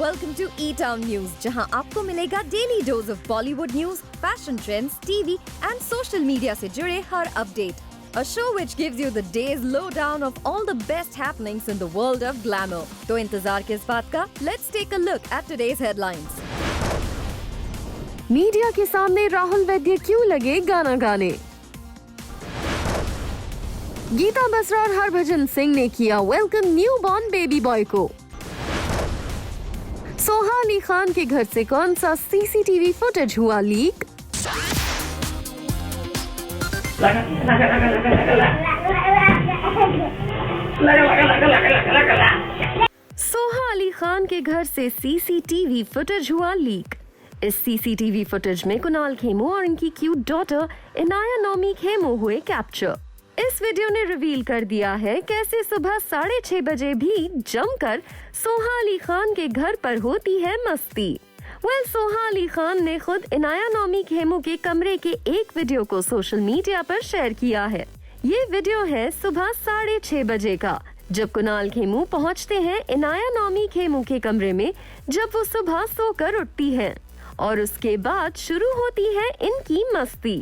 welcome to E-Town News, जहां आपको मिलेगा daily dose of Bollywood news, fashion trends, TV and social media से जुड़े हर update. A show which gives you the day's lowdown of all the best happenings in the world of glamour. तो इंतजार किस बात का? Let's take a look at today's headlines. Media के सामने राहुल वैद्य क्यों लगे गाना गाने? गीता बसरा और हरभजन सिंह ने किया welcome new born baby boy को. सोहा अली खान के घर से कौन सा सीसीटीवी फुटेज हुआ लीक? सोहा अली खान के घर से सीसीटीवी फुटेज हुआ लीक. इस सीसीटीवी फुटेज में कुणाल खेमू और इनकी क्यूट डॉटर इनाया नोमी खेमू हुए कैप्चर. इस वीडियो ने रिवील कर दिया है कैसे सुबह 6:30 बजे भी जमकर सोहा अली खान के घर पर होती है मस्ती. सोहा अली खान ने खुद इनाया नोमी खेमू के कमरे के एक वीडियो को सोशल मीडिया पर शेयर किया है. ये वीडियो है सुबह 6:30 बजे का, जब कुणाल खेमू पहुंचते हैं इनाया नोमी खेमू के कमरे में जब वो सुबह सोकर उठती हैं, और उसके बाद शुरू होती है इनकी मस्ती.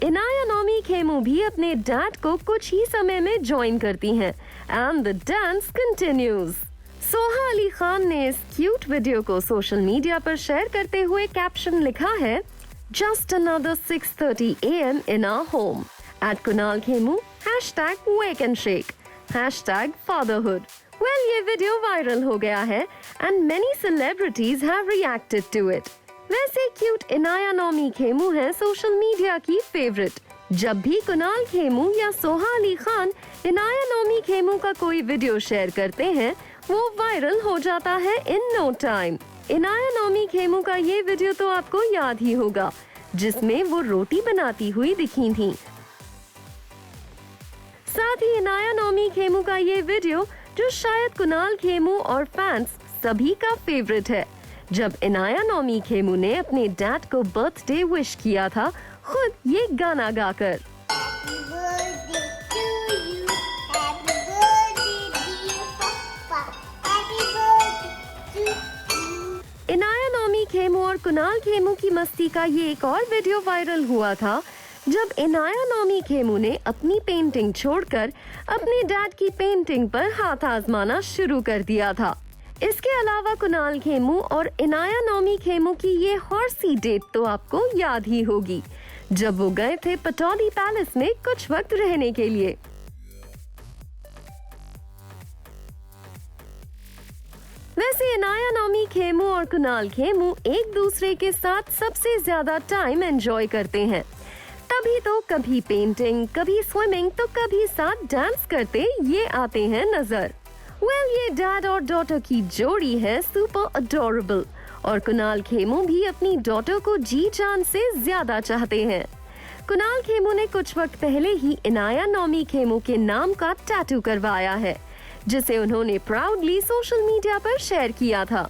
इनाया नोमी खेमू भी अपने डैड को कुछ ही समय में ज्वाइन करती हैं and the dance continues. Soha Ali Khan ने इस क्यूट वीडियो को सोशल मीडिया पर शेयर करते हुए कैप्शन लिखा है, just another 6:30 AM in our home. At Kunal Khemu #wake and shake #fatherhood. ये वीडियो वायरल हो गया है and many celebrities have reacted to it. वैसे क्यूट इनाया नोमी खेमू है सोशल मीडिया की फेवरेट. जब भी कुणाल खेमू या सोहा अली खान इनाया नोमी खेमू का कोई वीडियो शेयर करते हैं वो वायरल हो जाता है in no time. Inaaya Naumi Kemmu का ये वीडियो तो आपको याद ही होगा, जिसमें वो रोटी बनाती हुई दिखी थी. साथ ही इनाया नोमी खेमू का ये वीडियो जो शायद कुणाल खेमू और फैंस सभी का फेवरेट है, जब इनाया नोमी खेमू ने अपने डैड को बर्थडे विश किया था खुद ये गाना गाकर. इनाया नोमी खेमू और कुणाल खेमू की मस्ती का ये एक और वीडियो वायरल हुआ था, जब इनाया नोमी खेमू ने अपनी पेंटिंग छोड़कर अपने डैड की पेंटिंग पर हाथ आजमाना शुरू कर दिया था. इसके अलावा कुणाल खेमू और इनाया नोमी खेमू की ये हॉर्सी डेट तो आपको याद ही होगी, जब वो गए थे पटौदी पैलेस में कुछ वक्त रहने के लिए. वैसे इनाया नोमी खेमू और कुणाल खेमू एक दूसरे के साथ सबसे ज्यादा टाइम एंजॉय करते हैं, तभी तो कभी पेंटिंग, कभी स्विमिंग, तो कभी साथ डांस करते ये आते हैं नजर. ये डैड और डॉटर की जोड़ी है सुपर अडोरेबल, और कुणाल खेमू भी अपनी डॉटर को जी जान से ज्यादा चाहते हैं. कुणाल खेमू ने कुछ वक्त पहले ही इनाया नोमी खेमू के नाम का टैटू करवाया है, जिसे उन्होंने प्राउडली सोशल मीडिया पर शेयर किया था.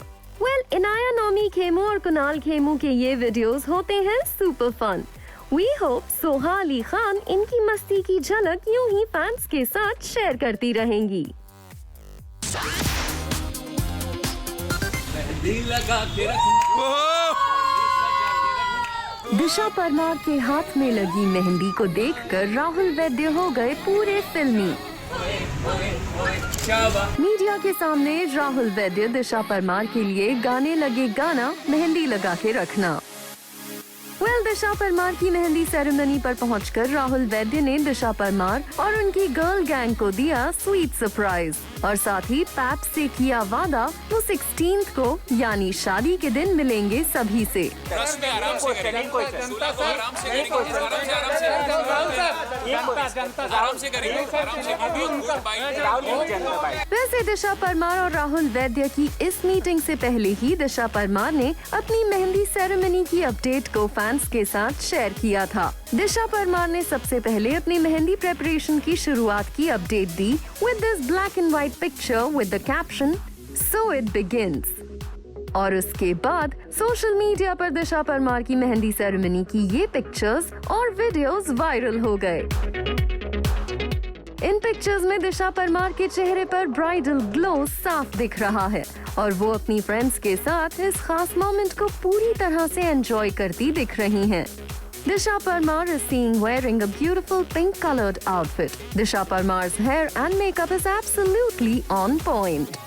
इनाया नोमी खेमू और कुणाल खेमू के ये वीडियोस होते हैं super fun. We hope Soha Ali Khan इनकी मस्ती की झलक यूं ही फैंस के साथ शेयर करती रहेंगी. दिशा परमार के हाथ में लगी मेहंदी को देखकर राहुल वैद्य हो गए पूरे फिल्मी. मीडिया के सामने राहुल वैद्य दिशा परमार के लिए गाने लगे गाना मेहंदी लगा के रखना. दिशा परमार की मेहंदी सेरेमनी पर पहुंचकर राहुल वैद्य ने दिशा परमार और उनकी गर्ल गैंग को दिया स्वीट सरप्राइज, और साथ ही पैप से किया वादा वो 16 को यानी शादी के दिन मिलेंगे सभी से. वैसे दिशा परमार और राहुल वैद्य की इस मीटिंग से पहले ही दिशा परमार ने अपनी मेहंदी सेरेमनी की अपडेट को फैंस के साथ शेयर किया था. दिशा परमार ने सबसे पहले अपनी मेहंदी प्रेपरेशन की शुरुआत की update the with this black and white picture with the caption so it begins, और उसके बाद सोशल मीडिया पर दिशा परमार की मेहंदी सेरेमनी की ये पिक्चर्स और वीडियोस वायरल हो गए. इन पिक्चर्स में दिशा परमार के चेहरे पर ब्राइडल ग्लो साफ दिख रहा है और वो अपनी फ्रेंड्स के साथ इस खास मोमेंट को पूरी तरह से एंजॉय करती दिख रही हैं। Disha Parmar is seen wearing a beautiful pink-colored outfit. Disha Parmar's hair and makeup is absolutely on point.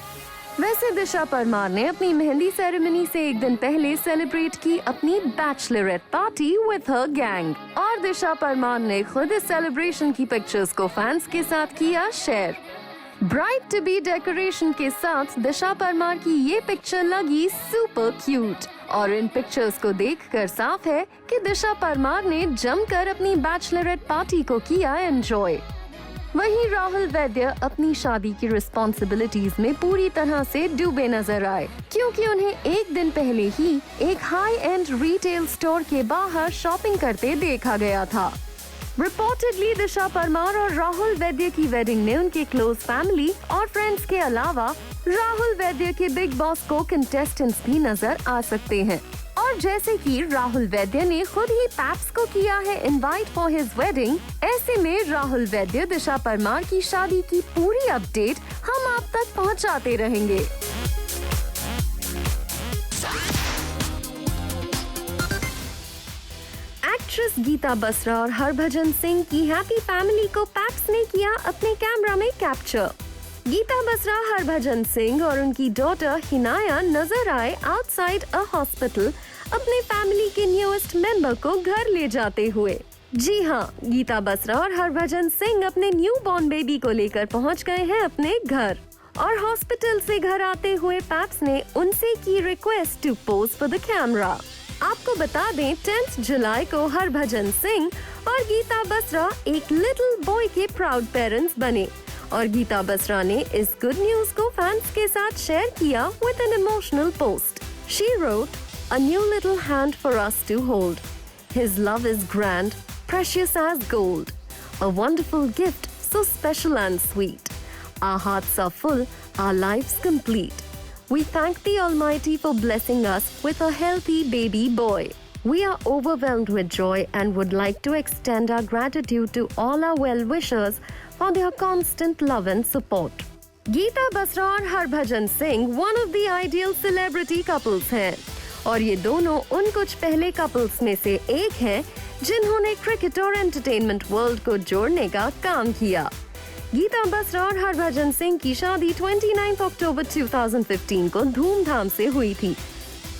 वैसे दिशा परमार ने अपनी मेहंदी सेरेमनी से एक दिन पहले सेलिब्रेट की अपनी Bachelorette party with her gang और दिशा परमार ने खुद इस सेलिब्रेशन की पिक्चर्स को फैंस के साथ किया share. Bride to be decoration के साथ दिशा परमार की ये पिक्चर लगी सुपर क्यूट और इन पिक्चर्स को देखकर साफ है कि दिशा परमार ने जमकर अपनी बैचलरेट पार्टी को किया एंजॉय। वहीं राहुल वैद्य अपनी शादी की रिस्पॉन्सिबिलिटीज में पूरी तरह से डूबे नजर आए क्योंकि उन्हें एक दिन पहले ही एक हाई एंड रिटेल स्टोर के बाहर शॉपिंग करते देखा गया था। रिपोर्टेडली दिशा परमार और राहुल वैद्य की वेडिंग में उनके क्लोज फैमिली और फ्रेंड्स के अलावा राहुल वैद्य के बिग बॉस को कंटेस्टेंट्स भी नजर आ सकते हैं। और जैसे कि राहुल वैद्य ने खुद ही पैप्स को किया है इनवाइट फॉर हिज वेडिंग, ऐसे में राहुल वैद्य दिशा परमार की शादी की पूरी अपडेट हम आप तक पहुंचाते रहेंगे। एक्ट्रेस गीता बसरा और हरभजन सिंह की हैप्पी फैमिली को पैप्स ने किया अपने कैमरा में कैप्चर। गीता बसरा, हरभजन सिंह और उनकी डॉटर हिनाया नजर आए आउटसाइड अ हॉस्पिटल अपने फैमिली के न्यूएस्ट मेंबर को घर ले जाते हुए। जी हाँ, गीता बसरा और हरभजन सिंह अपने न्यू बॉर्न बेबी को लेकर पहुंच गए हैं अपने घर और हॉस्पिटल से घर आते हुए पैप्स ने उनसे की request to pose for the camera. आपको बता दें 10 जुलाई को हरभजन सिंह और गीता बसरा एक लिटिल बॉय के प्राउड पेरेंट्स बने और गीता बसरा ने इस गुड न्यूज को फैंस के साथ शेयर किया with an emotional post. She wrote, "A new little hand for us to hold. His love is grand, precious as gold. A wonderful gift, so special and sweet. Our hearts are full, our lives complete. We thank the Almighty for blessing us with a healthy baby boy. We are overwhelmed with joy and would like to extend our gratitude to all our well-wishers for their constant love and support." Geeta Basra और Harbhajan Singh one of the ideal celebrity couples हैं और ये दोनों उन कुछ पहले couples में से एक हैं जिन्होंने क्रिकेट और एंटरटेनमेंट वर्ल्ड को जोड़ने का काम किया। गीता बसरा और हरभजन सिंह की शादी 29 अक्टूबर 2015 को धूमधाम से हुई थी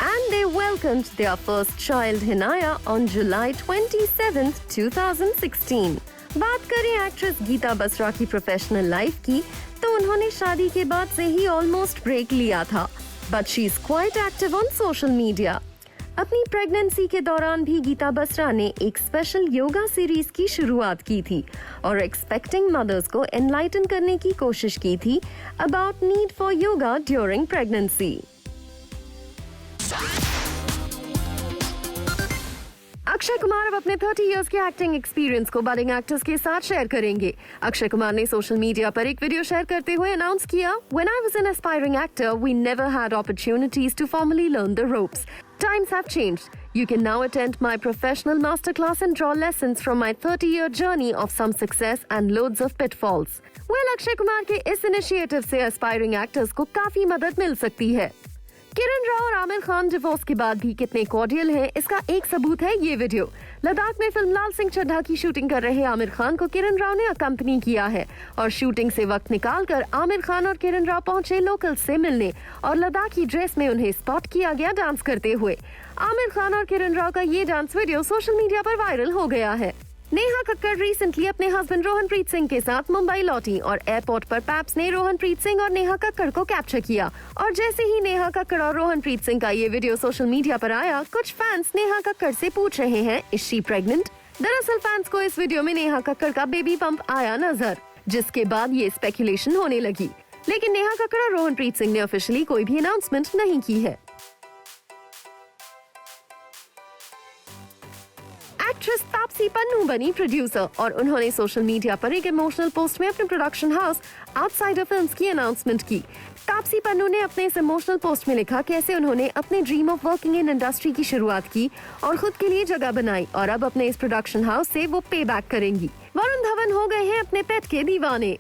and they welcomed their first child Hinaya on July 27, 2016. बात करें एक्ट्रेस गीता बसरा की प्रोफेशनल लाइफ की तो उन्होंने शादी के बाद से ही ऑलमोस्ट ब्रेक लिया था, but she is quite active on social media. अपनी प्रेगनेंसी के दौरान भी गीता बसरा ने एक स्पेशल योगा सीरीज की शुरुआत की थी और एक्सपेक्टिंग मदर्स को एनलाइटन करने की कोशिश की थी about need for yoga during pregnancy. Akshay Kumar अब अपने 30 इयर्स के एक्टिंग एक्सपीरियंस को बडिंग एक्टर्स के साथ शेयर करेंगे। अक्षय कुमार ने सोशल मीडिया पर एक वीडियो शेयर करते हुए अनाउंस किया, "When I was an aspiring actor, we never had opportunities to formally learn the ropes. Times have changed. You can now attend my professional masterclass and draw lessons from my 30-year journey of some success and loads of pitfalls." Well, Akshay Kumar के इस initiative से aspiring actors को काफी मदद मिल सकती है। किरण राव और Aamir Khan divorce के बाद भी कितने कॉर्डियल हैं, इसका एक सबूत है ये वीडियो। लद्दाख में फिल्म लाल सिंह चड्ढा की शूटिंग कर रहे आमिर खान को किरण राव ने अकम्पनी किया है और शूटिंग से वक्त निकालकर आमिर खान और किरण राव पहुंचे लोकल से मिलने और लद्दाखी ड्रेस में उन्हें स्पॉट किया गया डांस करते हुए। आमिर खान और किरण राव का ये डांस वीडियो सोशल मीडिया पर वायरल हो गया है। नेहा कक्कड़ रिसेंटली अपने हस्बैंड रोहनप्रीत सिंह के साथ मुंबई लौटी और एयरपोर्ट पर पैप्स ने रोहनप्रीत सिंह और नेहा कक्कड़ को कैप्चर किया और जैसे ही नेहा कक्कड़ और रोहनप्रीत सिंह का ये वीडियो सोशल मीडिया पर आया, कुछ फैंस नेहा कक्कड़ से पूछ रहे हैं, इज शी प्रेग्नेंट? दरअसल फैंस को इस वीडियो में नेहा कक्कड़ का बेबी पंप आया नजर, जिसके बाद ये स्पेकुलेशन होने लगी, लेकिन नेहा कक्कड़ और रोहनप्रीत सिंह ने ऑफिशियली कोई भी अनाउंसमेंट नहीं की है। एक्ट्रेस तापसी पन्नू बनी प्रोड्यूसर और उन्होंने सोशल मीडिया पर एक इमोशनल पोस्ट में अपने प्रोडक्शन हाउस आउटसाइडर फिल्म्स की अनाउंसमेंट की। तापसी पन्नू ने अपने इस इमोशनल पोस्ट में लिखा कैसे उन्होंने अपने dream of working in industry की शुरुआत की और खुद के लिए जगह बनाई और अब अपने इस प्रोडक्शन हाउस से वो पे बैक करेंगी। वरुण धवन हो गए हैं अपने पेट के दीवाने।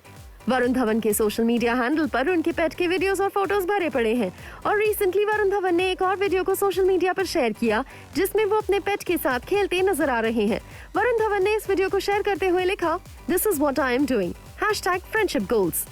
वरुण धवन के सोशल मीडिया हैंडल पर उनके पेट के वीडियोस और फोटोज भरे पड़े हैं और रिसेंटली वरुण धवन ने एक और वीडियो को सोशल मीडिया पर शेयर किया जिसमें वो अपने पेट के साथ खेलते नजर आ रहे हैं। वरुण धवन ने इस वीडियो को शेयर करते हुए लिखा, "This is what I am doing. #friendship goals."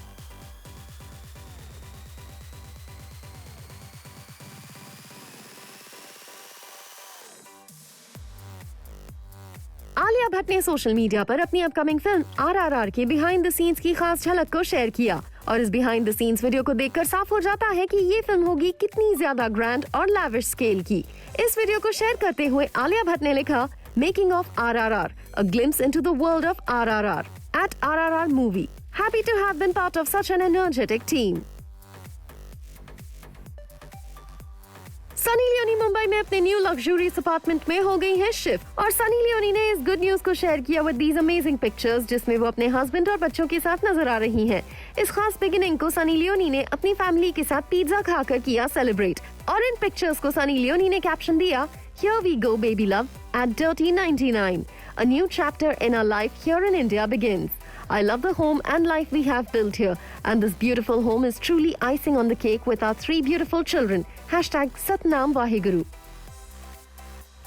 Alia Bhatt ने सोशल मीडिया पर अपनी अपकमिंग फिल्म RRR के बिहाइंड द सीन्स की खास झलक को शेयर किया और इस बिहाइंड द सीन्स वीडियो को देखकर साफ हो जाता है कि ये फिल्म होगी कितनी ज्यादा ग्रैंड और लैविश स्केल की। इस वीडियो को शेयर करते हुए आलिया भट्ट ने लिखा, "Making of RRR, a glimpse into the world of RRR at RRR movie. Happy to have been part of such an energetic team." Sunny Leone Mumbai में अपने न्यू लग्जूरियस अपार्टमेंट में हो गई हैं शिफ्ट और सनी लियोनी ने इस गुड न्यूज को शेयर किया विद दीज अमेजिंग पिक्चर्स जिसमें वो अपने हस्बैंड और बच्चों के साथ नजर आ रही हैं। इस खास बिगिनिंग को सनी लियोनी ने अपनी फैमिली के साथ पिज्जा खाकर किया सेलिब्रेट और इन पिक्चर्स को सनी लियोनी ने कैप्शन दिया, "Here we go baby love at Dirty 99. A new chapter in our life here in India begins. I love the home and life we have built here, and this beautiful home is truly icing on the cake with our 3 beautiful children. #Satnam Vaheguru."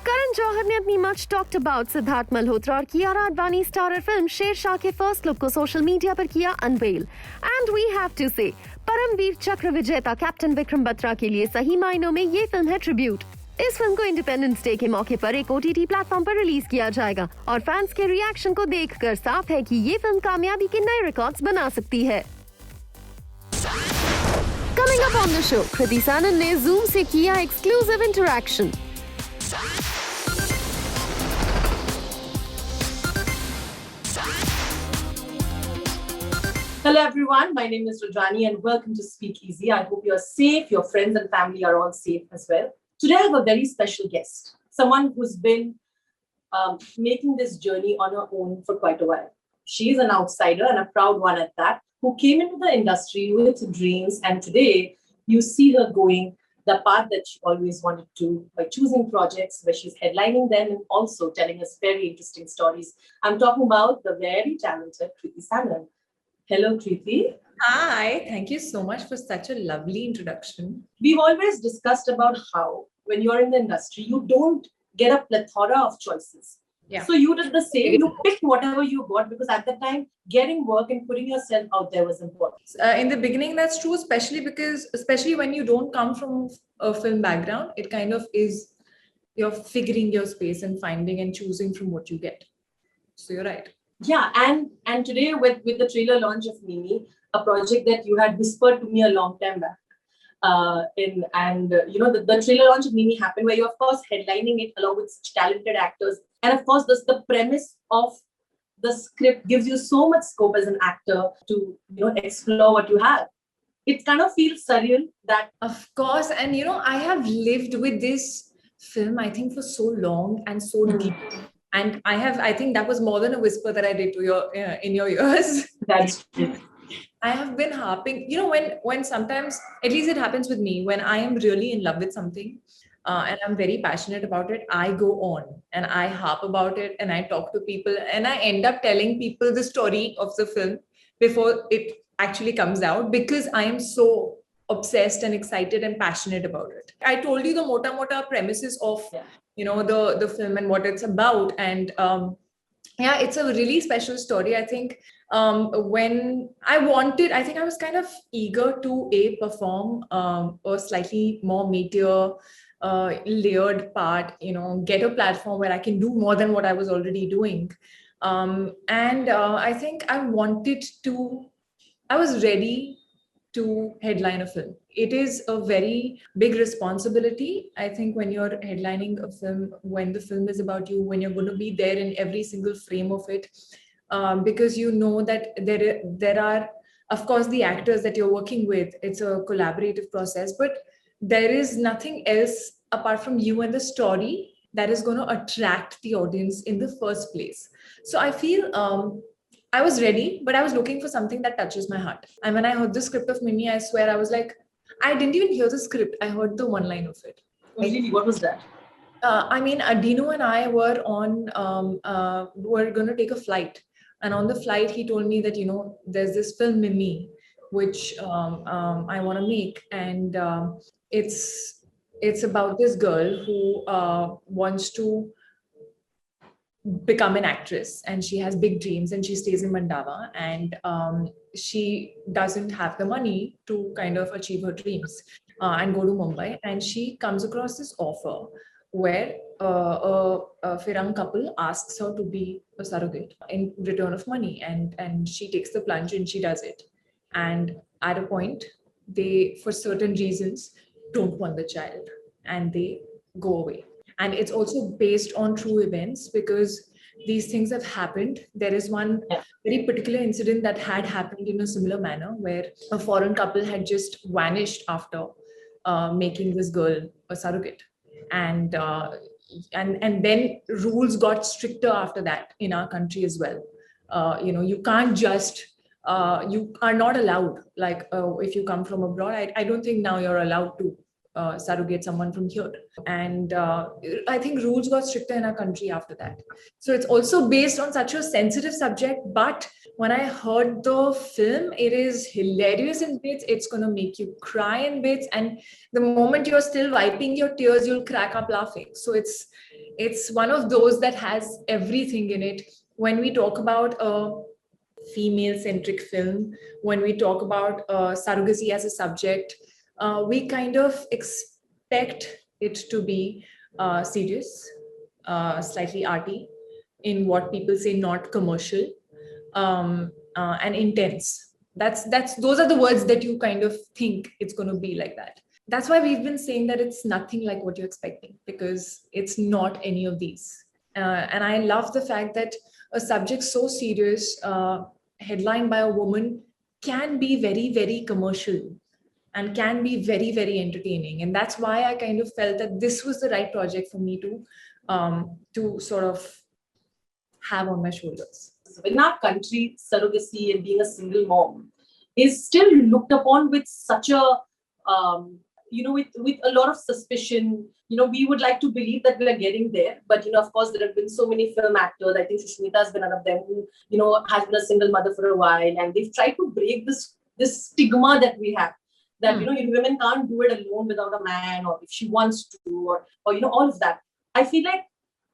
Karan Johar ने अपनी much talked about Sidharth Malhotra और Kiara Advani starrer film Shershaah के first look को social media पर किया unveil and we have to say Paramvir चक्र विजेता captain Vikram Batra के लिए सही मायनों में ये फिल्म है ट्रिब्यूट। इस फिल्म को इंडिपेंडेंस डे के मौके पर एक OTT प्लेटफॉर्म पर रिलीज किया जाएगा और फैंस के रिएक्शन को देखकर साफ है कि ये फिल्म कामयाबी के नए रिकॉर्ड्स बना सकती है। Coming up on the show, Kriti Sanon ने Zoom से किया exclusive interaction. Hello everyone, my name is Rajani and welcome to Speak Easy. I hope you're safe, your friends and family are all safe as well. Today I have a very special guest, someone who's been making this journey on her own for quite a while. She's an outsider and a proud one at that, who came into the industry with dreams, and today you see her going the path that she always wanted to by choosing projects where she's headlining them and also telling us very interesting stories. I'm talking about the very talented Kriti Sanon. Hello, Kriti. Hi, thank you so much for such a lovely introduction. We've always discussed about how when you're in the industry, you don't get a plethora of choices. Yeah. So you did the same. You picked whatever you got because at that time, getting work and putting yourself out there was important. In the beginning, that's true, especially when you don't come from a film background, it kind of is you're figuring your space and finding and choosing from what you get. So you're right. Yeah, and today with the trailer launch of Mimi, a project that you had whispered to me a long time back, you know the trailer launch of Mimi happened where you're of course headlining it along with such talented actors, and of course the premise of the script gives you so much scope as an actor to explore what you have. It kind of feels surreal that Of course, and I have lived with this film I think for so long and so deep. And I think that was more than a whisper that I did to in your ears. that's true. I have been harping, when sometimes, at least it happens with me, when I am really in love with something and I'm very passionate about it, I go on and I harp about it and I talk to people and I end up telling people the story of the film before it actually comes out because I am so obsessed and excited and passionate about it. I told you the mota premises of the film and what it's about, and it's a really special story. I think when I was kind of eager to perform a slightly more meatier layered part, get a platform where I can do more than what I was already doing, and I think I was ready to headline a film. It is a very big responsibility. I think when you're headlining a film, when the film is about you, when you're going to be there in every single frame of it, because you know that there are, of course, the actors that you're working with. It's a collaborative process, but there is nothing else apart from you and the story that is going to attract the audience in the first place. So I feel I was ready, but I was looking for something that touches my heart. And when I heard the script of Mimi, I swear I was like, I didn't even hear the script. I heard the one line of it. Really, what was that? Dino and I were were going to take a flight And on the flight, he told me that, there's this film Mimi, which I want to make. And it's about this girl who wants to become an actress, and she has big dreams, and she stays in Mandava, and she doesn't have the money to kind of achieve her dreams and go to Mumbai. And she comes across this offer where a Firang couple asks her to be a surrogate in return of money, and she takes the plunge and she does it. And at a point, they, for certain reasons, don't want the child, and they go away. And it's also based on true events, because these things have happened. There is one very particular incident that had happened in a similar manner, where a foreign couple had just vanished after making this girl a surrogate. And then rules got stricter after that in our country as well. You can't just you are not allowed, like if you come from abroad, I don't think now you're allowed to surrogate someone from here. And I think rules got stricter in our country after that. So it's also based on such a sensitive subject. But when I heard the film, it is hilarious in bits. It's going to make you cry in bits. And the moment you're still wiping your tears, you'll crack up laughing. So it's one of those that has everything in it. When we talk about a female-centric film, when we talk about surrogacy as a subject, we kind of expect it to be serious, slightly arty, in what people say not commercial, and intense. Those are the words that you kind of think it's going to be like that. That's why we've been saying that it's nothing like what you're expecting, because it's not any of these. And I love the fact that a subject so serious, headlined by a woman, can be very, very commercial and can be very, very entertaining. And that's why I kind of felt that this was the right project for me to sort of have on my shoulders. In our country, surrogacy and being a single mom is still looked upon with such a, with a lot of suspicion. We would like to believe that we are getting there. But, of course, there have been so many film actors. I think Sushmita has been one of them who, has been a single mother for a while. And they've tried to break this stigma that we have. That, women can't do it alone without a man, or if she wants to, or all of that. I feel like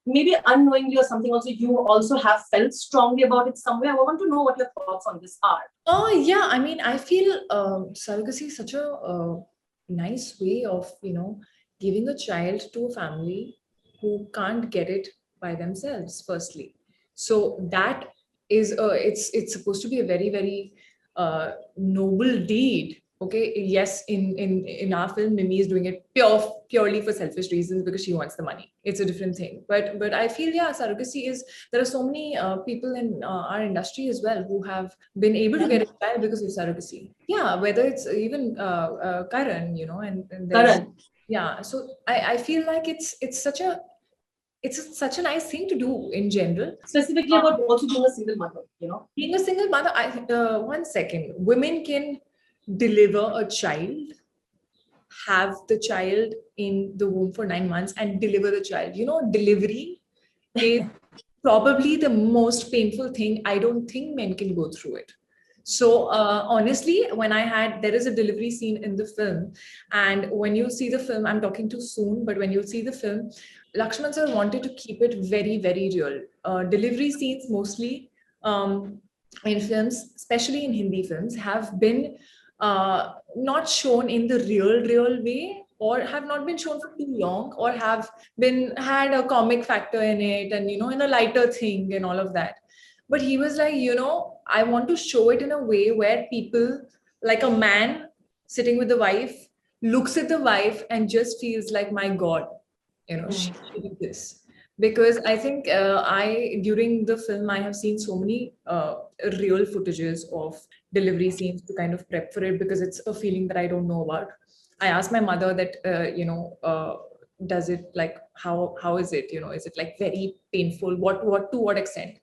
maybe unknowingly or something also, you also have felt strongly about it somewhere. I want to know what your thoughts on this are. Oh, yeah. I mean, I feel surrogacy is such a nice way of, giving a child to a family who can't get it by themselves, firstly. So that is, it's supposed to be a very, very noble deed. Okay, yes, in our film, Mimi is doing it purely for selfish reasons because she wants the money. It's a different thing. But I feel, surrogacy is, there are so many people in our industry as well who have been able to get a child because of surrogacy. Yeah, whether it's even Karan, and Karan. Yeah, so I feel like it's such a nice thing to do in general. Specifically about also being a single mother, Being a single mother, one second, women can deliver a child, have the child in the womb for 9 months and deliver the child. Delivery is probably the most painful thing. I don't think men can go through it. So honestly, there is a delivery scene in the film, and when you see the film, I'm talking too soon, but when you see the film, Lakshman sir wanted to keep it very, very real. Delivery scenes mostly in films, especially in Hindi films, have been not shown in the real way, or have not been shown for too long, or have had a comic factor in it, and in a lighter thing and all of that. But he was like, I want to show it in a way where people, like a man sitting with the wife, looks at the wife and just feels like, my God, she did this. Because I think during the film, I have seen so many real footages of delivery scenes to kind of prep for it, because it's a feeling that I don't know about. I asked my mother that, does it like, how is it, is it like very painful? What to what extent?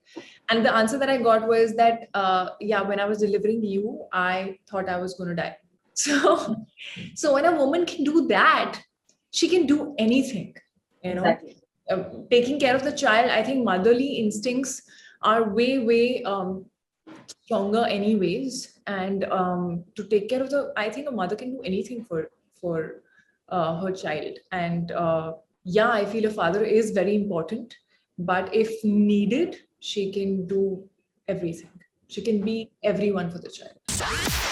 And the answer that I got was that, when I was delivering you, I thought I was going to die. So when a woman can do that, she can do anything, Exactly. Taking care of the child. I think motherly instincts are way stronger anyways, and to take care of I think a mother can do anything for her child. And yeah, I feel a father is very important, but if needed, she can do everything. She can be everyone for the child.